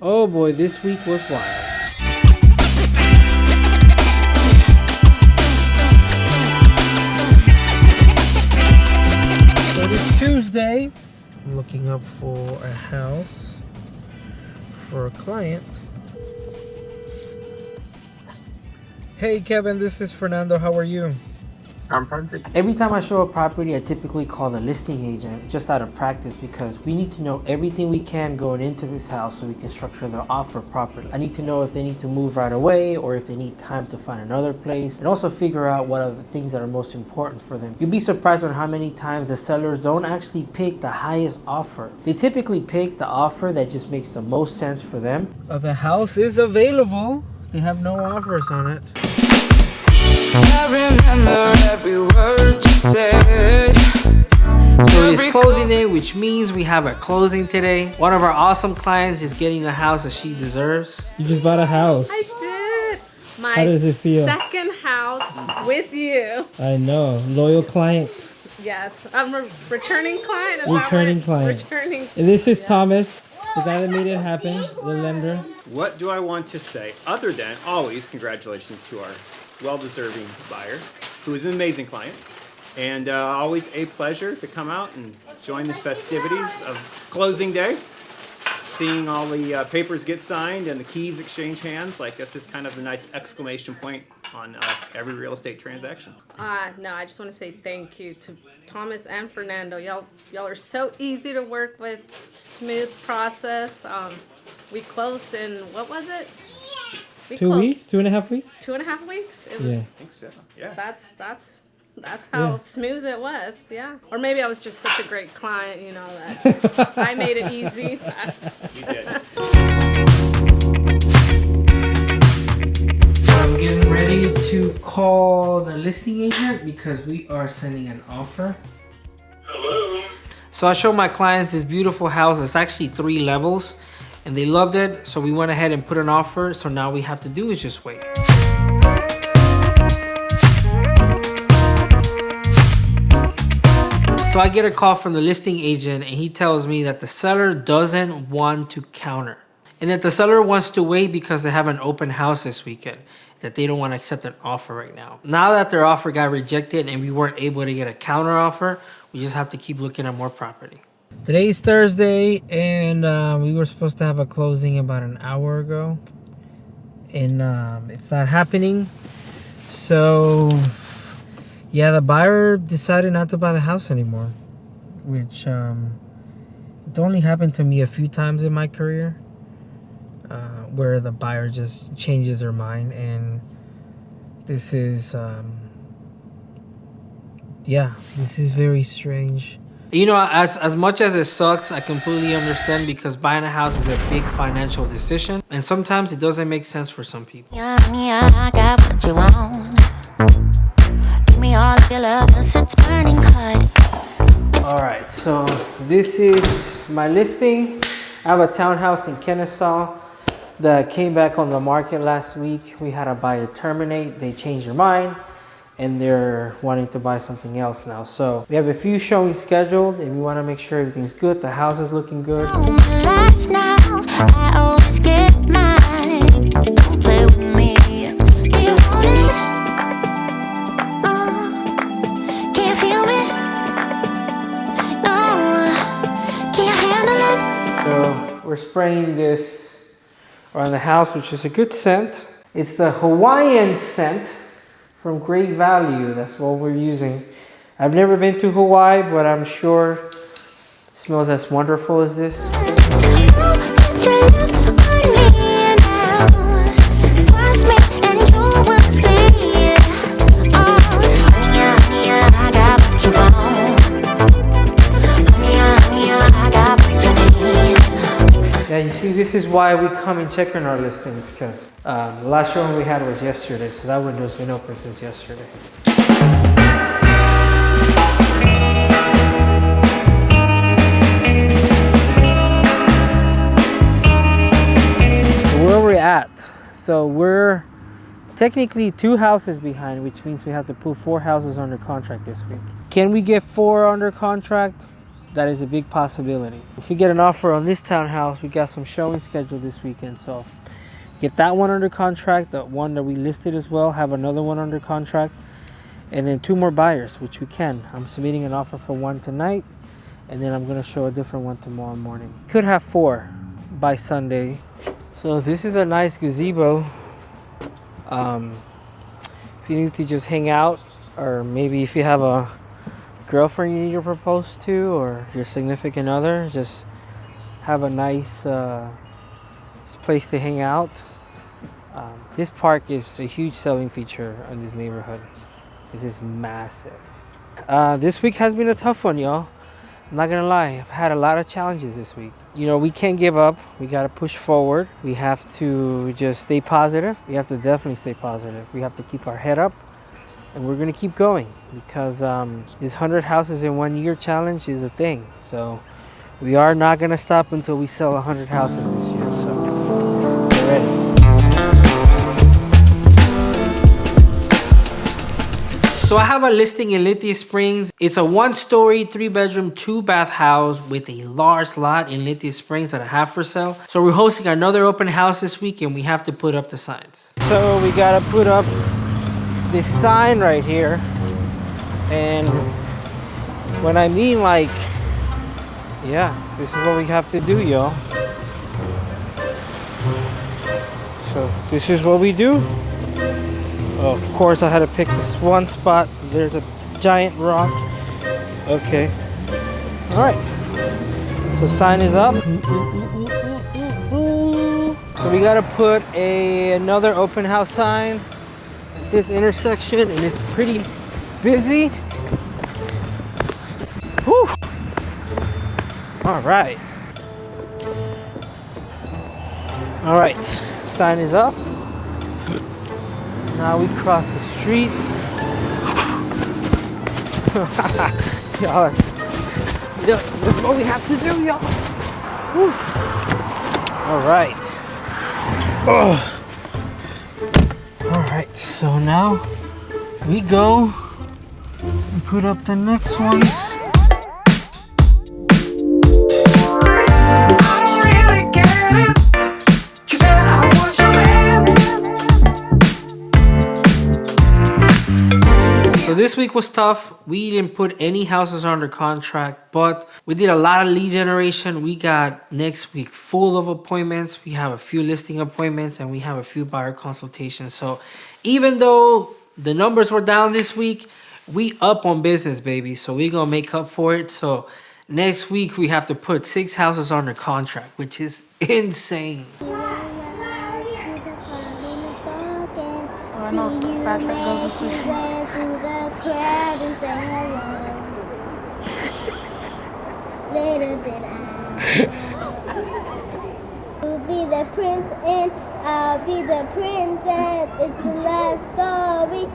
Oh boy, this week was wild. So it's Tuesday. I'm looking up for a house for a client. Hey Kevin, this is Fernando. How are you? I'm fine. Every time I show a property, I typically call the listing agent just out of practice because we need to know everything we can going into this house so we can structure the offer properly. I need to know if they need to move right away or if they need time to find another place, and also figure out what are the things that are most important for them. You'd be surprised on how many times the sellers don't actually pick the highest offer. They typically pick the offer that just makes the most sense for them. The house is available. They have no offers on it. I remember every word you said. So it is closing day, which means we have a closing today. One of our awesome clients is getting the house that she deserves. You just bought a house. I did. How does it feel? Second house with you. I know. Loyal client. Yes. I'm a returning client. Returning client. Returning. And this is Thomas, the guy that made it happen, the lender. What do I want to say other than always congratulations to our well-deserving buyer, who is an amazing client, and always a pleasure to come out and join the festivities of closing day. Seeing all the papers get signed and the keys exchange hands, like this is kind of a nice exclamation point on every real estate transaction. No, I just want to say thank you to Thomas and Fernando. Y'all are so easy to work with. Smooth process. We closed in, what was it? We 2 weeks? 2.5 weeks? 2.5 weeks? It was. Yeah. I think so. Yeah. That's how smooth it was, yeah. Or maybe I was just such a great client, you know, that I made it easy. You did. I'm getting ready to call the listing agent because we are sending an offer. Hello. So I showed my clients this beautiful house. It's actually 3 levels and they loved it. So we went ahead and put an offer. So now we have to do is just wait. So I get a call from the listing agent and he tells me that the seller doesn't want to counter and that the seller wants to wait because they have an open house this weekend, that they don't want to accept an offer right now. Now that their offer got rejected and we weren't able to get a counter offer, we just have to keep looking at more property. Today's Thursday and we were supposed to have a closing about an hour ago and it's not happening. So yeah, the buyer decided not to buy the house anymore, which it's only happened to me a few times in my career where the buyer just changes their mind, and this is this is very strange. You know, as much as it sucks, I completely understand because buying a house is a big financial decision, and sometimes it doesn't make sense for some people. Yeah, I got what you want. Give me all of your love, 'cause it's burning hot. All right, so this is my listing. I have a townhouse in Kennesaw that came back on the market last week. We had a buyer terminate. They changed their mind and they're wanting to buy something else now. So we have a few showings scheduled and we want to make sure everything's good. The house is looking good. Last now, I always get mine. Don't play with me. Do you want it? Can't feel it. No, can't handle it. So we're spraying this around the house, which is a good scent. It's the Hawaiian scent from Great Value. That's what we're using. I've never been to Hawaii, but I'm sure it smells as wonderful as this. Yeah, you see, this is why we come and check on our listings, because the last showing we had was yesterday, so that window's been open since yesterday. So where we're at, so we're technically 2 houses behind, which means we have to put 4 houses under contract this week. Can we get 4 under contract? that is a big possibility. If we get an offer on this townhouse, we got some showing scheduled this weekend. So get that one under contract, the one that we listed as well, have another one under contract, and then 2 more buyers, which we can. I'm submitting an offer for 1 tonight, and then I'm gonna show a different one tomorrow morning. Could have 4 by Sunday. So this is a nice gazebo. If you need to just hang out, or maybe if you have a girlfriend you need to propose to, or your significant other, just have a nice place to hang out. This park is a huge selling feature in this neighborhood. This is massive. This week has been a tough one, y'all. I'm not gonna lie, I've had a lot of challenges this week. You know, we can't give up. We gotta push forward. We have to just stay positive. We have to definitely stay positive. We have to keep our head up, and we're gonna keep going, because this 100 houses in 1 year challenge is a thing. So we are not gonna stop until we sell 100 houses this year. So get ready. So I have a listing in Lithia Springs. It's a 1-story, 3-bedroom, 2-bath house with a large lot in Lithia Springs that I have for sale. So we're hosting another open house this week, and we have to put up the signs. So we gotta put up this sign right here. And when I mean, like, yeah, this is what we have to do, y'all. So this is what we do. Of course, I had to pick this one spot. There's a giant rock. Okay. All right. So sign is up. So we gotta put another open house sign at this intersection, and it's pretty busy. Whew. All right. All right. Sign is up. Now we cross the street. Y'all, that's what we have to do, y'all. Whew. All right. Oh. All right, so now we go and put up the next ones. So this week was tough. We didn't put any houses under contract, but we did a lot of lead generation. We got next week full of appointments. We have a few listing appointments, and we have a few buyer consultations. So even though the numbers were down this week, we up on business, baby. So we gonna make up for it. So next week we have to put 6 houses under contract, which is insane. I know for a fact that goes to sleep. Little did I You'll be the prince and I'll be the princess. It's a love story.